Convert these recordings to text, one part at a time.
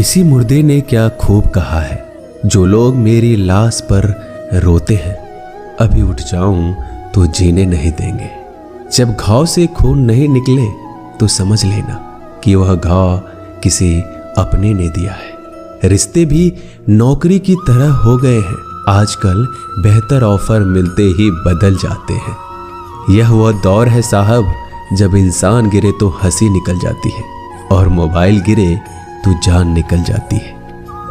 किसी मुर्दे ने क्या खूब कहा है, जो लोग मेरी लाश पर रोते हैं, अभी उठ जाऊं तो जीने नहीं देंगे। जब घाव से खून नहीं निकले तो समझ लेना कि वह घाव किसी अपने ने दिया है। रिश्ते भी नौकरी की तरह हो गए हैं, आजकल बेहतर ऑफर मिलते ही बदल जाते हैं। यह वह दौर है साहब, जब इंसान गिरे तो हंसी निकल जाती है और मोबाइल गिरे तो जान निकल जाती है।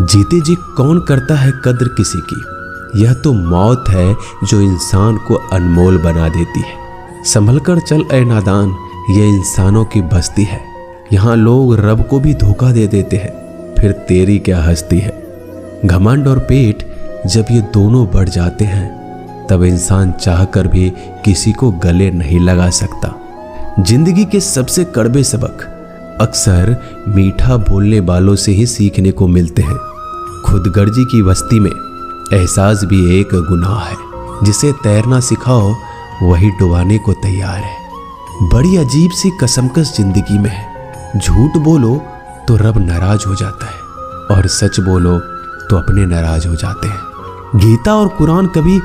जीते जी कौन करता है कद्र किसी की, यह तो मौत है जो इंसान को अनमोल बना देती है। संभल कर चल ए नादान, यह इंसानों की बस्ती है। यहाँ लोग रब को भी धोखा दे देते हैं, फिर तेरी क्या हस्ती है। घमंड और पेट जब ये दोनों बढ़ जाते हैं, तब इंसान चाहकर भी किसी को गले नहीं लगा सकता। जिंदगी के सबसे कड़वे सबक अक्सर मीठा बोलने वालों से ही सीखने को मिलते हैं। खुदगर्जी की बस्ती में एहसास भी एक गुनाह है, जिसे तैरना सिखाओ वही डुबाने को तैयार है। बड़ी अजीब सी कसमकस जिंदगी में है। झूठ बोलो तो रब नाराज हो जाता है और सच बोलो तो अपने नाराज हो जाते हैं। गीता और कुरान कभी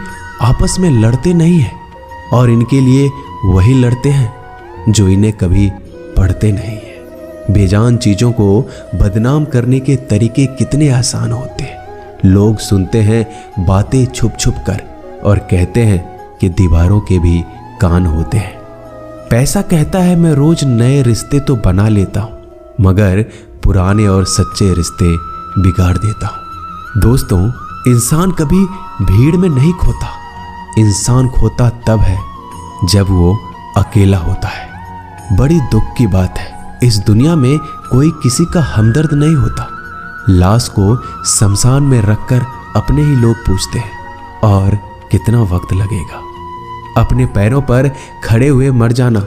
आपस में लड़ते नहीं हैं और इनके लिए वही लड़ते हैं जो इन्हें कभी पढ़ते नहीं हैं। बेजान चीजों को बदनाम करने के तरीके कितने आसान होते हैं। लोग सुनते हैं बातें छुप छुप कर और कहते हैं कि दीवारों के भी कान होते हैं। पैसा कहता है मैं रोज नए रिश्ते तो बना लेता हूं, मगर पुराने और सच्चे रिश्ते बिगाड़ देता हूं। दोस्तों, इंसान कभी भीड़ में नहीं खोता, इंसान खोता तब है जब वो अकेला होता है। बड़ी दुख की बात है, इस दुनिया में कोई किसी का हमदर्द नहीं होता। लाश को शमशान में रखकर अपने ही लोग पूछते हैं, और कितना वक्त लगेगा। अपने पैरों पर खड़े हुए मर जाना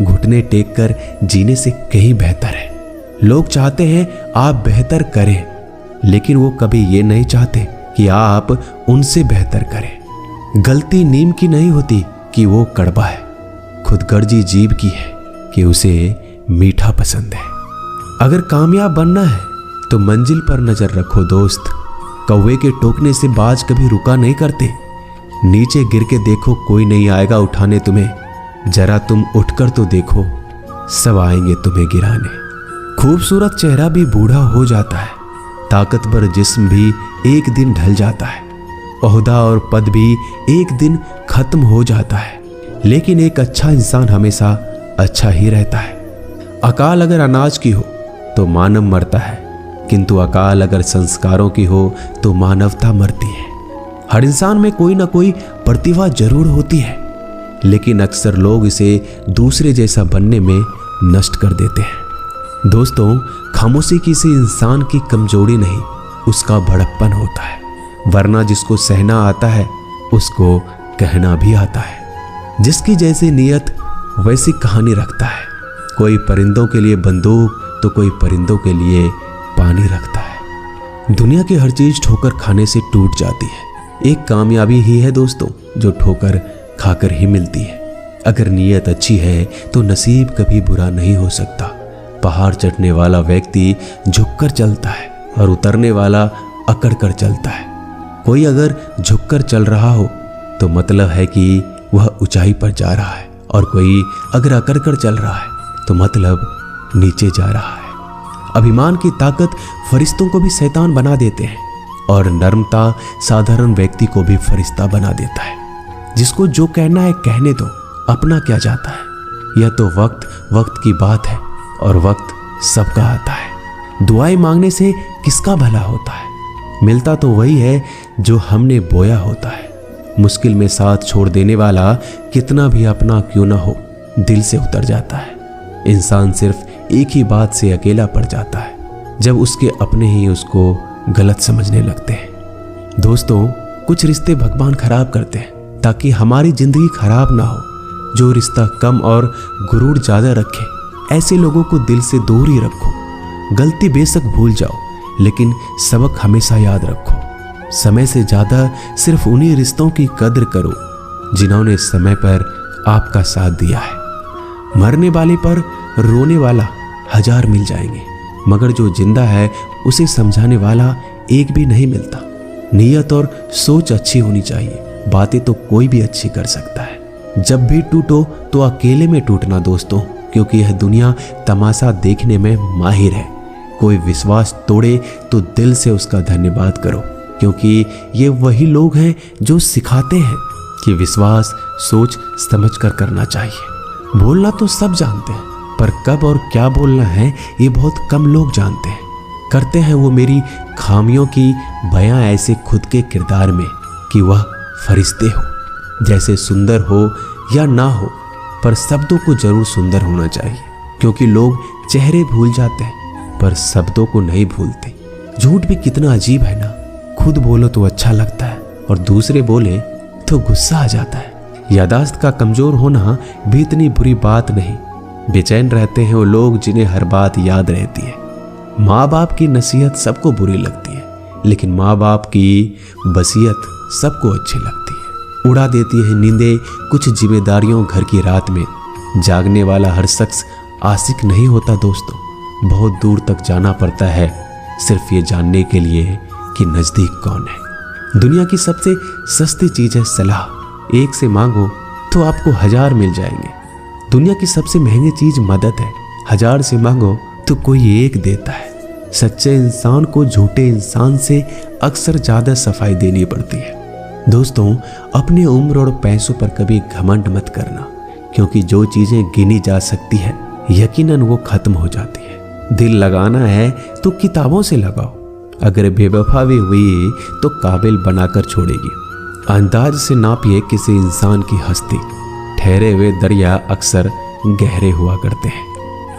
घुटने टेक कर जीने से कहीं बेहतर है। लोग चाहते हैं आप बेहतर करें, लेकिन वो कभी ये नहीं चाहते कि आप उनसे बेहतर करें। गलती नीम की नहीं होती कि वो कड़वा है, खुदगर्जी जीभ की है कि उसे मीठा पसंद है। अगर कामयाब बनना है तो मंजिल पर नजर रखो दोस्त। कौवे के टोकने से बाज कभी रुका नहीं करते। नीचे गिर के देखो, कोई नहीं आएगा उठाने तुम्हें। जरा तुम उठकर तो देखो, सब आएंगे तुम्हें गिराने। खूबसूरत चेहरा भी बूढ़ा हो जाता है, ताकतवर जिस्म भी एक दिन ढल जाता है, ओहदा और पद भी एक दिन खत्म हो जाता है, लेकिन एक अच्छा इंसान हमेशा अच्छा ही रहता है। अकाल अगर अनाज की हो तो मानव मरता है, किंतु अकाल अगर संस्कारों की हो तो मानवता मरती है। हर इंसान में कोई ना कोई प्रतिभा जरूर होती है, लेकिन अक्सर लोग इसे दूसरे जैसा बनने में नष्ट कर देते हैं। दोस्तों, खामोशी किसी इंसान की कमजोरी नहीं, उसका बड़प्पन होता है। वरना जिसको सहना आता है उसको कहना भी आता है। जिसकी जैसी नीयत वैसी कहानी रखता है। कोई परिंदों के लिए बंदूक तो कोई परिंदों के लिए पानी रखता है। दुनिया की हर चीज ठोकर खाने से टूट जाती है। एक कामयाबी ही है दोस्तों जो ठोकर खाकर ही मिलती है। अगर नीयत अच्छी है तो नसीब कभी बुरा नहीं हो सकता। पहाड़ चढ़ने वाला व्यक्ति झुककर चलता है और उतरने वाला अकड़ कर चलता है। कोई अगर झुककर चल रहा हो तो मतलब है कि वह ऊंचाई पर जा रहा है, और कोई अगर अकड़ कर चल रहा है तो मतलब नीचे जा रहा है। अभिमान की ताकत फरिश्तों को भी शैतान बना देते हैं, और नर्मता साधारण व्यक्ति को भी फरिश्ता बना देता है। जिसको जो कहना है कहने दो, अपना क्या जाता है। यह तो वक्त की बात है, और वक्त सबका आता है। दुआएं मांगने से किसका भला होता है, मिलता तो वही है जो हमने बोया होता है। मुश्किल में साथ छोड़ देने वाला कितना भी अपना क्यों ना हो, दिल से उतर जाता है। इंसान सिर्फ एक ही बात से अकेला पड़ जाता है, जब उसके अपने ही उसको गलत समझने लगते हैं। दोस्तों, कुछ रिश्ते भगवान खराब करते हैं ताकि हमारी जिंदगी खराब ना हो। जो रिश्ता कम और गुरूर ज्यादा रखे, ऐसे लोगों को दिल से दूर ही रखो। गलती बेशक भूल जाओ, लेकिन सबक हमेशा याद रखो। समय से ज्यादा सिर्फ उन्हीं रिश्तों की कद्र करो जिन्होंने समय पर आपका साथ दिया है। मरने वाले पर रोने वाला 1000 मिल जाएंगे, मगर जो जिंदा है उसे समझाने वाला एक भी नहीं मिलता। नीयत और सोच अच्छी होनी चाहिए, बातें तो कोई भी अच्छी कर सकता है। जब भी टूटो तो अकेले में टूटना दोस्तों, क्योंकि यह दुनिया तमाशा देखने में माहिर है। कोई विश्वास तोड़े तो दिल से उसका धन्यवाद करो, क्योंकि ये वही लोग हैं जो सिखाते हैं कि विश्वास सोच समझ कर करना चाहिए। बोलना तो सब जानते हैं, पर कब और क्या बोलना है ये बहुत कम लोग जानते हैं। करते हैं वो मेरी खामियों की बयां ऐसे खुद के किरदार में कि वह फरिश्ते हो। जैसे सुंदर हो या ना हो, पर शब्दों को जरूर सुंदर होना चाहिए, क्योंकि लोग चेहरे भूल जाते हैं पर शब्दों को नहीं भूलते। झूठ भी कितना अजीब है ना, खुद बोलो तो अच्छा लगता है और दूसरे बोले तो गुस्सा आ जाता है। यादाश्त का कमजोर होना भी इतनी बुरी बात नहीं। बेचैन रहते हैं वो लोग जिन्हें हर बात याद रहती है। माँ बाप की नसीहत सबको बुरी लगती है, लेकिन माँ बाप की वसीयत सबको अच्छी लगती है। उड़ा देती है नींदें कुछ जिम्मेदारियों घर की रात में। जागने वाला हर शख्स आशिक नहीं होता दोस्तों। बहुत दूर तक जाना पड़ता है सिर्फ ये जानने के लिए कि नज़दीक कौन है। दुनिया की सबसे सस्ती चीज़ है सलाह। एक से मांगो तो आपको 1000 मिल जाएंगे। दुनिया की सबसे महंगी चीज़ मदद है। 1000 से मांगो तो कोई एक देता है। सच्चे इंसान को झूठे इंसान से अक्सर ज़्यादा सफाई देनी पड़ती है। दोस्तों, अपनी उम्र और पैसों पर कभी घमंड मत करना, क्योंकि जो चीज़ें गिनी जा सकती है यकीनन वो खत्म हो जाती है। दिल लगाना है तो किताबों से लगाओ। अगर बेवफा भी हुई तो काबिल बनाकर छोड़ेगी। अंदाज से नापिए किसी इंसान की हस्ती। ठहरे हुए दरिया अक्सर गहरे हुआ करते हैं।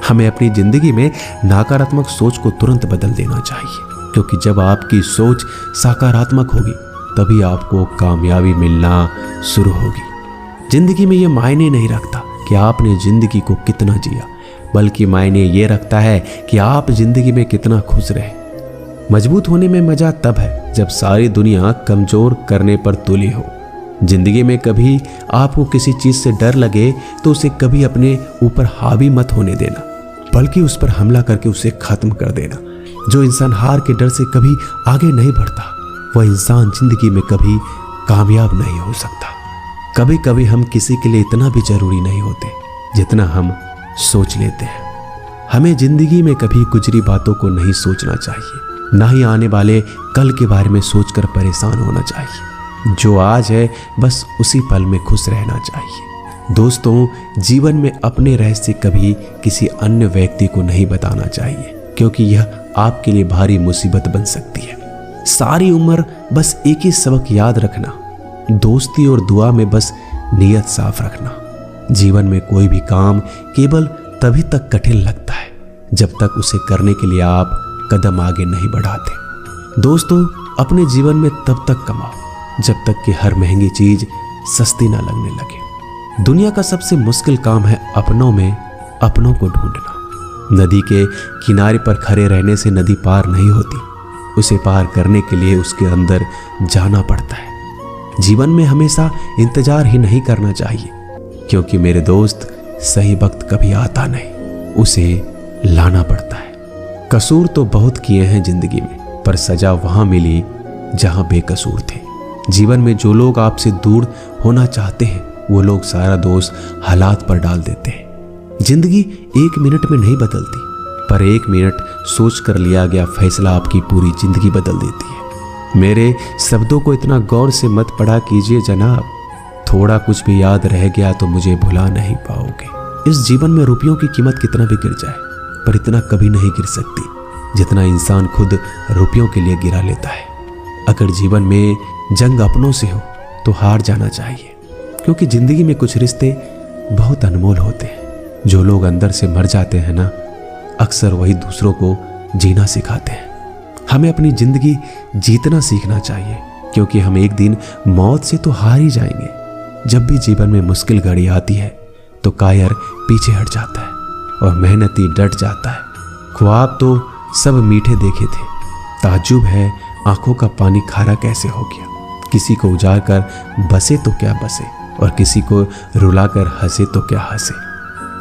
हमें अपनी जिंदगी में नकारात्मक सोच को तुरंत बदल देना चाहिए, क्योंकि जब आपकी सोच सकारात्मक होगी तभी आपको कामयाबी मिलना शुरू होगी। जिंदगी में ये मायने नहीं रखता कि आपने जिंदगी को कितना जिया, बल्कि मायने ये रखता है कि आप जिंदगी में कितना खुश रहे। मजबूत होने में मजा तब है जब सारी दुनिया कमजोर करने पर तुली हो। जिंदगी में कभी आपको किसी चीज से डर लगे तो उसे कभी अपने ऊपर हावी मत होने देना, बल्कि उस पर हमला करके उसे खत्म कर देना। जो इंसान हार के डर से कभी आगे नहीं बढ़ता, वह इंसान जिंदगी में कभी कामयाब नहीं हो सकता। कभी कभी हम किसी के लिए इतना भी जरूरी नहीं होते जितना हम सोच लेते हैं। हमें जिंदगी में कभी गुजरी बातों को नहीं सोचना चाहिए, ना ही आने वाले कल के बारे में सोचकर परेशान होना चाहिए। जो आज है बस उसी पल में खुश रहना चाहिए। दोस्तों, जीवन में अपने रहस्य कभी किसी अन्य व्यक्ति को नहीं बताना चाहिए, क्योंकि यह आपके लिए भारी मुसीबत बन सकती है। सारी उम्र बस एक ही सबक याद रखना, दोस्ती और दुआ में बस नीयत साफ रखना। जीवन में कोई भी काम केवल तभी तक कठिन लगता है जब तक उसे करने के लिए आप कदम आगे नहीं बढ़ाते। दोस्तों, अपने जीवन में तब तक कमाओ जब तक कि हर महंगी चीज सस्ती ना लगने लगे। दुनिया का सबसे मुश्किल काम है अपनों में अपनों को ढूंढना। नदी के किनारे पर खड़े रहने से नदी पार नहीं होती, उसे पार करने के लिए उसके अंदर जाना पड़ता है। जीवन में हमेशा इंतजार ही नहीं करना चाहिए, क्योंकि मेरे दोस्त सही वक्त कभी आता नहीं, उसे लाना पड़ता है। कसूर तो बहुत किए हैं जिंदगी में, पर सजा वहां मिली जहां बेकसूर थे। जीवन में जो लोग आपसे दूर होना चाहते हैं वो लोग सारा दोष हालात पर डाल देते हैं। जिंदगी 1 मिनट में नहीं बदलती, पर 1 मिनट सोच कर लिया गया फैसला आपकी पूरी जिंदगी बदल देती है। मेरे शब्दों को इतना गौर से मत पढ़ा कीजिए जनाब, थोड़ा कुछ भी याद रह गया तो मुझे भुला नहीं पाओगे। इस जीवन में रुपयों की कीमत कितना भी गिर जाए, पर इतना कभी नहीं गिर सकती जितना इंसान खुद रुपयों के लिए गिरा लेता है। अगर जीवन में जंग अपनों से हो तो हार जाना चाहिए, क्योंकि जिंदगी में कुछ रिश्ते बहुत अनमोल होते हैं। जो लोग अंदर से मर जाते हैं ना, अक्सर वही दूसरों को जीना सिखाते हैं। हमें अपनी जिंदगी जीतना सीखना चाहिए, क्योंकि हम एक दिन मौत से तो हार ही जाएंगे। जब भी जीवन में मुश्किल घड़ी आती है तो कायर पीछे हट जाता है और मेहनती डट जाता है। ख्वाब तो सब मीठे देखे थे, ताज्जुब है आंखों का पानी खारा कैसे हो गया। किसी को उजाड़ कर बसे तो क्या बसे, और किसी को रुलाकर हंसे तो क्या हंसे।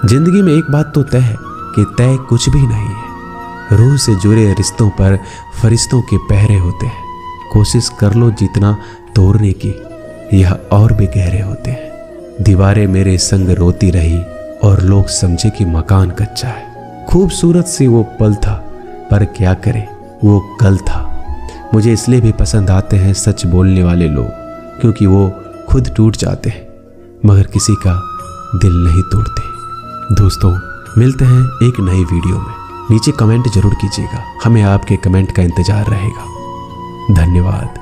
जिंदगी में एक बात तो तय है कि तय कुछ भी नहीं है। रूह से जुड़े रिश्तों पर फरिश्तों के पहरे होते हैं। कोशिश कर लो जितना तोड़ने की, यह और भी गहरे होते हैं। दीवारें मेरे संग रोती रही और लोग समझे कि मकान कच्चा है। खूबसूरत से वो पल था, पर क्या करें वो कल था। मुझे इसलिए भी पसंद आते हैं सच बोलने वाले लोग, क्योंकि वो खुद टूट जाते हैं मगर किसी का दिल नहीं तोड़ते। दोस्तों, मिलते हैं एक नई वीडियो में। नीचे कमेंट जरूर कीजिएगा, हमें आपके कमेंट का इंतजार रहेगा। धन्यवाद।